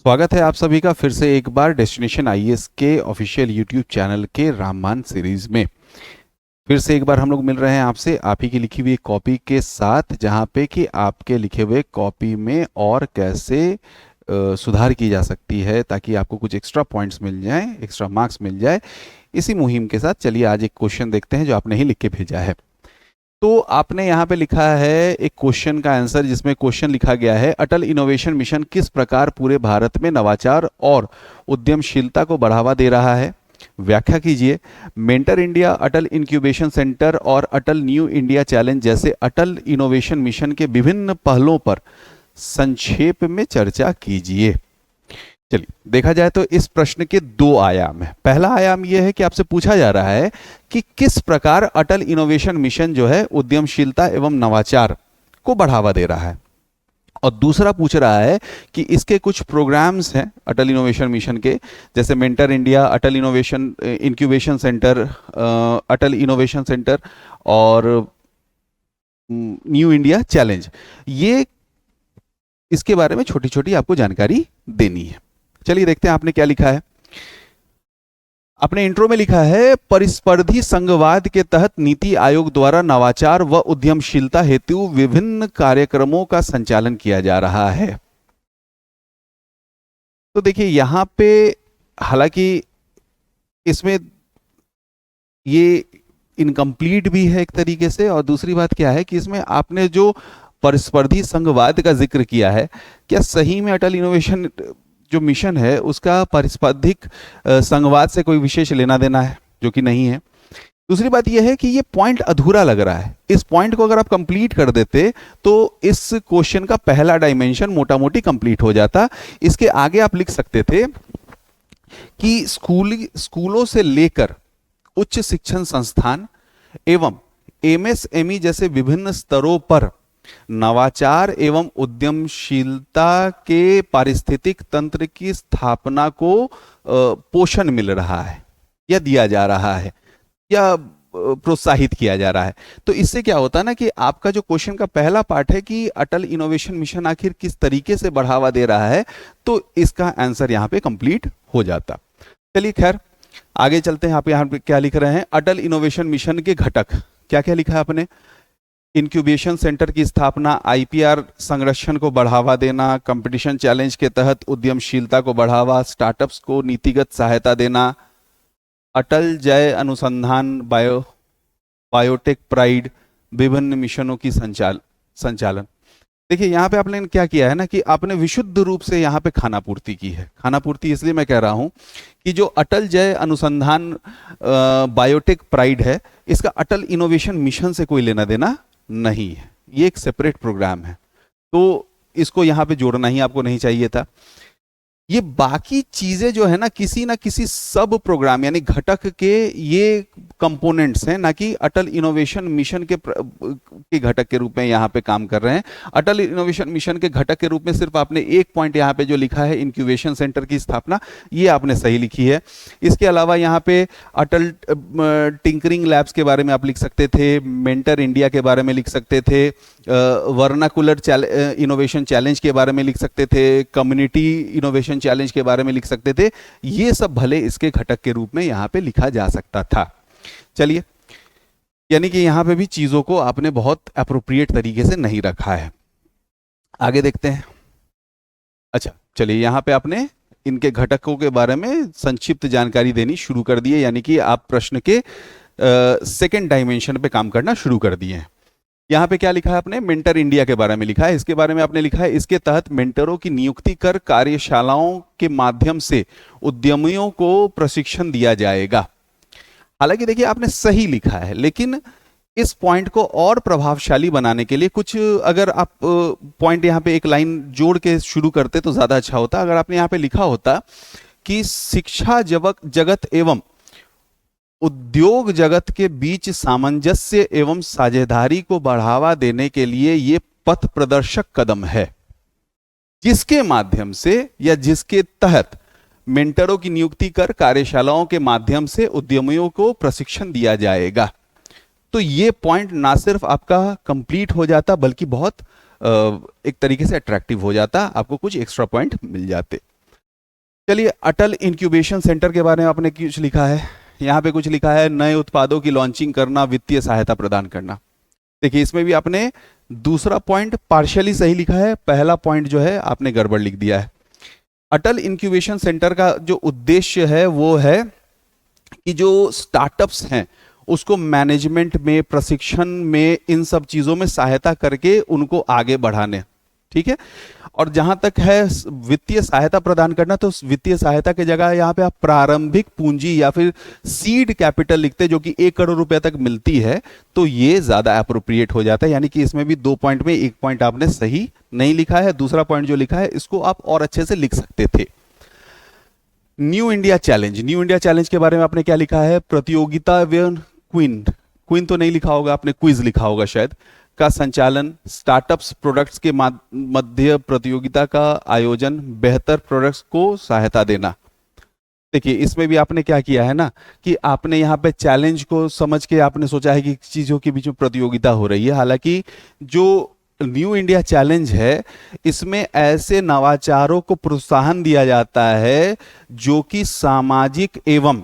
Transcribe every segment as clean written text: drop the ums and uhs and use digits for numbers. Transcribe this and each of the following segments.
स्वागत है आप सभी का फिर से एक बार डेस्टिनेशन आईएएस के ऑफिशियल यूट्यूब चैनल के राममान सीरीज में। फिर से एक बार हम लोग मिल रहे हैं आपसे आप ही की लिखी हुई कॉपी के साथ, जहां पे कि आपके लिखे हुए कॉपी में और कैसे सुधार की जा सकती है ताकि आपको कुछ एक्स्ट्रा पॉइंट्स मिल जाएं, एक्स्ट्रा मार्क्स मिल जाए। इसी मुहिम के साथ चलिए आज एक क्वेश्चन देखते हैं जो आपने ही लिख के भेजा है। तो आपने यहाँ पे लिखा है एक क्वेश्चन का आंसर, जिसमें क्वेश्चन लिखा गया है अटल इनोवेशन मिशन किस प्रकार पूरे भारत में नवाचार और उद्यमशीलता को बढ़ावा दे रहा है। व्याख्या कीजिए। मेंटर इंडिया, अटल इंक्यूबेशन सेंटर और अटल न्यू इंडिया चैलेंज जैसे अटल इनोवेशन मिशन के विभिन्न पहलों पर संक्षेप में चर्चा कीजिए। चलिए देखा जाए तो इस प्रश्न के दो आयाम हैं। पहला आयाम यह है कि आपसे पूछा जा रहा है कि किस प्रकार अटल इनोवेशन मिशन जो है उद्यमशीलता एवं नवाचार को बढ़ावा दे रहा है, और दूसरा पूछ रहा है कि इसके कुछ प्रोग्राम्स हैं अटल इनोवेशन मिशन के, जैसे मेंटर इंडिया, अटल इनोवेशन इंक्यूबेशन सेंटर, अटल इनोवेशन सेंटर और न्यू इंडिया चैलेंज। ये इसके बारे में छोटी छोटी आपको जानकारी देनी है। चलिए देखते हैं आपने क्या लिखा है। आपने इंट्रो में लिखा है परिस्पर्धी संघवाद के तहत नीति आयोग द्वारा नवाचार व उद्यमशीलता हेतु विभिन्न कार्यक्रमों का संचालन किया जा रहा है। तो देखिए यहां पे हालांकि इसमें ये इनकम्प्लीट भी है एक तरीके से, और दूसरी बात क्या है कि इसमें आपने जो परिस्पर्धी संघवाद का जिक्र किया है, क्या सही में अटल इनोवेशन जो मिशन है उसका पारस्परिक संघवाद से कोई विशेष लेना देना है, जो कि नहीं है। दूसरी बात यह है कि ये पॉइंट अधूरा लग रहा है। इस पॉइंट को अगर आप कंप्लीट कर देते तो इस क्वेश्चन का पहला डायमेंशन मोटा मोटी कंप्लीट हो जाता। इसके आगे आप लिख सकते थे कि स्कूलों से लेकर उच्च शिक्षण संस्थान एवं एमएसएमई जैसे विभिन्न स्तरों पर नवाचार एवं उद्यमशीलता के पारिस्थितिक तंत्र की स्थापना को पोषण मिल रहा है या दिया जा रहा है या प्रोत्साहित किया जा रहा है। तो इससे क्या होता है ना कि आपका जो क्वेश्चन का पहला पार्ट है कि अटल इनोवेशन मिशन आखिर किस तरीके से बढ़ावा दे रहा है, तो इसका आंसर यहां पे कंप्लीट हो जाता। चलिए खैर आगे चलते हैं। आप यहां पे क्या लिख रहे हैं, अटल इनोवेशन मिशन के घटक क्या क्या लिखा है आपने। इंक्यूबेशन सेंटर की स्थापना, आईपीआर संरक्षण को बढ़ावा देना, कंपटीशन चैलेंज के तहत उद्यमशीलता को बढ़ावा, स्टार्टअप्स को नीतिगत सहायता देना, अटल जय अनुसंधान, बायोटेक प्राइड, विभिन्न मिशनों की संचालन। देखिए यहाँ पे आपने क्या किया है ना कि आपने विशुद्ध रूप से यहाँ पे खाना पूर्ति की है। खाना पूर्ति इसलिए मैं कह रहा हूँ कि जो अटल जय अनुसंधान बायोटेक प्राइड है, इसका अटल इनोवेशन मिशन से कोई लेना देना नहीं है, ये एक सेपरेट प्रोग्राम है, तो इसको यहाँ पे जोड़ना ही आपको नहीं चाहिए था। ये बाकी चीजें जो है ना किसी सब प्रोग्राम यानी घटक के ये कंपोनेंट्स हैं, ना कि अटल इनोवेशन मिशन के घटक के रूप में यहाँ पे काम कर रहे हैं। अटल इनोवेशन मिशन के घटक के रूप में सिर्फ आपने एक पॉइंट यहाँ पे जो लिखा है इंक्यूबेशन सेंटर की स्थापना, ये आपने सही लिखी है। इसके अलावा यहाँ पे अटल टिंकरिंग लैब्स के बारे में आप लिख सकते थे, मेंटर इंडिया के बारे में लिख सकते थे, वर्नाकुलर इनोवेशन चैलेंज के बारे में लिख सकते थे, कम्युनिटी इनोवेशन चैलेंज के बारे में लिख सकते थे। ये सब भले इसके घटक के रूप में यहां पे लिखा जा सकता था। चलिए, यानी कि यहां पे भी चीजों को आपने बहुत एप्रोप्रिएट तरीके से नहीं रखा है। आगे देखते हैं। अच्छा चलिए, यहां पे आपने इनके घटकों के बारे में संक्षिप्त जानकारी देनी शुरू कर दी है, यानी कि आप प्रश्न के सेकेंड डायमेंशन पे काम करना शुरू कर दिए हैं। यहाँ पे क्या लिखा है आपने, मेंटर इंडिया के बारे में लिखा है। इसके बारे में आपने लिखा है इसके तहत मेंटरों की नियुक्ति कर कार्यशालाओं के माध्यम से उद्यमियों को प्रशिक्षण दिया जाएगा। हालांकि देखिए आपने सही लिखा है, लेकिन इस पॉइंट को और प्रभावशाली बनाने के लिए कुछ अगर आप पॉइंट यहाँ पे एक लाइन जोड़ के शुरू करते तो ज्यादा अच्छा होता। अगर आपने यहाँ पे लिखा होता कि शिक्षा जगत एवं उद्योग जगत के बीच सामंजस्य एवं साझेदारी को बढ़ावा देने के लिए ये पथ प्रदर्शक कदम है, जिसके माध्यम से या जिसके तहत मेंटरों की नियुक्ति कर कार्यशालाओं के माध्यम से उद्यमियों को प्रशिक्षण दिया जाएगा। तो ये पॉइंट ना सिर्फ आपका कंप्लीट हो जाता बल्कि बहुत एक तरीके से अट्रैक्टिव हो जाता, आपको कुछ एक्स्ट्रा पॉइंट मिल जाते। चलिए, अटल इंक्यूबेशन सेंटर के बारे में आपने कुछ लिखा है, यहाँ पे कुछ लिखा है नए उत्पादों की लॉन्चिंग करना, वित्तीय सहायता प्रदान करना। देखिए, इसमें भी आपने दूसरा पॉइंट पार्शियली सही लिखा है, पहला पॉइंट जो है आपने गड़बड़ लिख दिया है। अटल इंक्यूबेशन सेंटर का जो उद्देश्य है वो है कि जो स्टार्टअप्स हैं उसको मैनेजमेंट में, प्रशिक्षण में, इन सब चीजों में सहायता करके उनको आगे बढ़ाने, ठीक है। और जहां तक है वित्तीय सहायता प्रदान करना, तो वित्तीय सहायता की जगह यहां पे आप प्रारंभिक पूंजी या फिर सीड कैपिटल लिखते, जो कि 1 करोड़ रुपए तक मिलती है, तो ये ज्यादा अप्रोप्रिएट हो जाता है। यानी कि इसमें भी 2 पॉइंट में 1 पॉइंट आपने सही नहीं लिखा है, दूसरा पॉइंट जो लिखा है इसको आप और अच्छे से लिख सकते थे। New India challenge, new India challenge के बारे में आपने क्या लिखा है? प्रतियोगिता क्विन तो नहीं लिखा होगा आपने, क्विज लिखा होगा शायद, का संचालन, स्टार्टअप्स प्रोडक्ट्स के मध्य प्रतियोगिता का आयोजन, बेहतर प्रोडक्ट्स को सहायता देना। देखिए, इसमें भी आपने क्या किया है ना कि आपने यहाँ पे चैलेंज को समझ के आपने सोचा है कि चीजों के बीच में प्रतियोगिता हो रही है। हालांकि जो न्यू इंडिया चैलेंज है इसमें ऐसे नवाचारों को प्रोत्साहन दिया जाता है जो कि सामाजिक एवं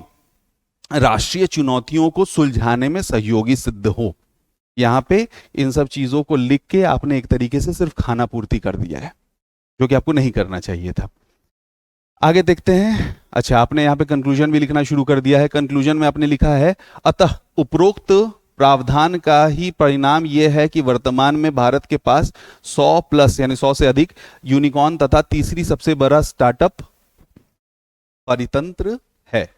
राष्ट्रीय चुनौतियों को सुलझाने में सहयोगी सिद्ध हो। यहां पे इन सब चीजों को लिख के आपने एक तरीके से सिर्फ खाना पूर्ति कर दिया है, जो कि आपको नहीं करना चाहिए था। आगे देखते हैं। अच्छा, आपने यहाँ पे कंक्लूजन भी लिखना शुरू कर दिया है। कंक्लूजन में आपने लिखा है, अतः उपरोक्त प्रावधान का ही परिणाम यह है कि वर्तमान में भारत के पास 100 प्लस यानी 100 से अधिक यूनिकॉर्न तथा तीसरी सबसे बड़ा स्टार्टअप परितंत्र है।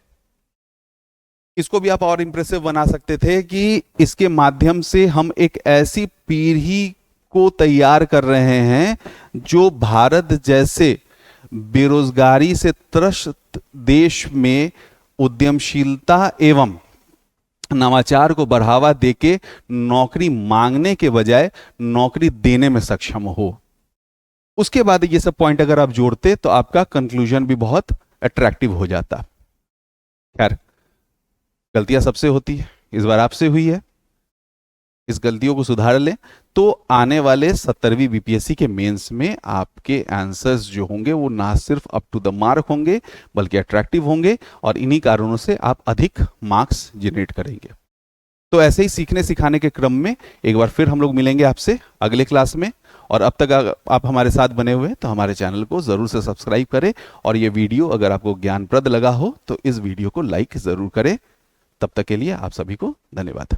इसको भी आप और इंप्रेसिव बना सकते थे कि इसके माध्यम से हम एक ऐसी पीढ़ी को तैयार कर रहे हैं जो भारत जैसे बेरोजगारी से त्रस्त देश में उद्यमशीलता एवं नवाचार को बढ़ावा देके नौकरी मांगने के बजाय नौकरी देने में सक्षम हो। उसके बाद ये सब पॉइंट अगर आप जोड़ते तो आपका कंक्लूजन भी बहुत अट्रैक्टिव हो जाता। खैर, गलतियां सबसे होती है, इस बार आपसे हुई है, इस गलतियों को सुधार लें तो आने वाले 70वीं बीपीएससी के मेंस में आपके आंसर्स जो होंगे वो ना सिर्फ अप टू द मार्क होंगे बल्कि अट्रैक्टिव होंगे, और इन्हीं कारणों से आप अधिक मार्क्स जनरेट करेंगे। तो ऐसे ही सीखने सिखाने के क्रम में एक बार फिर हम लोग मिलेंगे आपसे अगले क्लास में। और अब तक आप हमारे साथ बने हुए हैं तो हमारे चैनल को जरूर से सब्सक्राइब करें, और ये वीडियो अगर आपको ज्ञानप्रद लगा हो तो इस वीडियो को लाइक जरूर करें। तब तक के लिए आप सभी को धन्यवाद।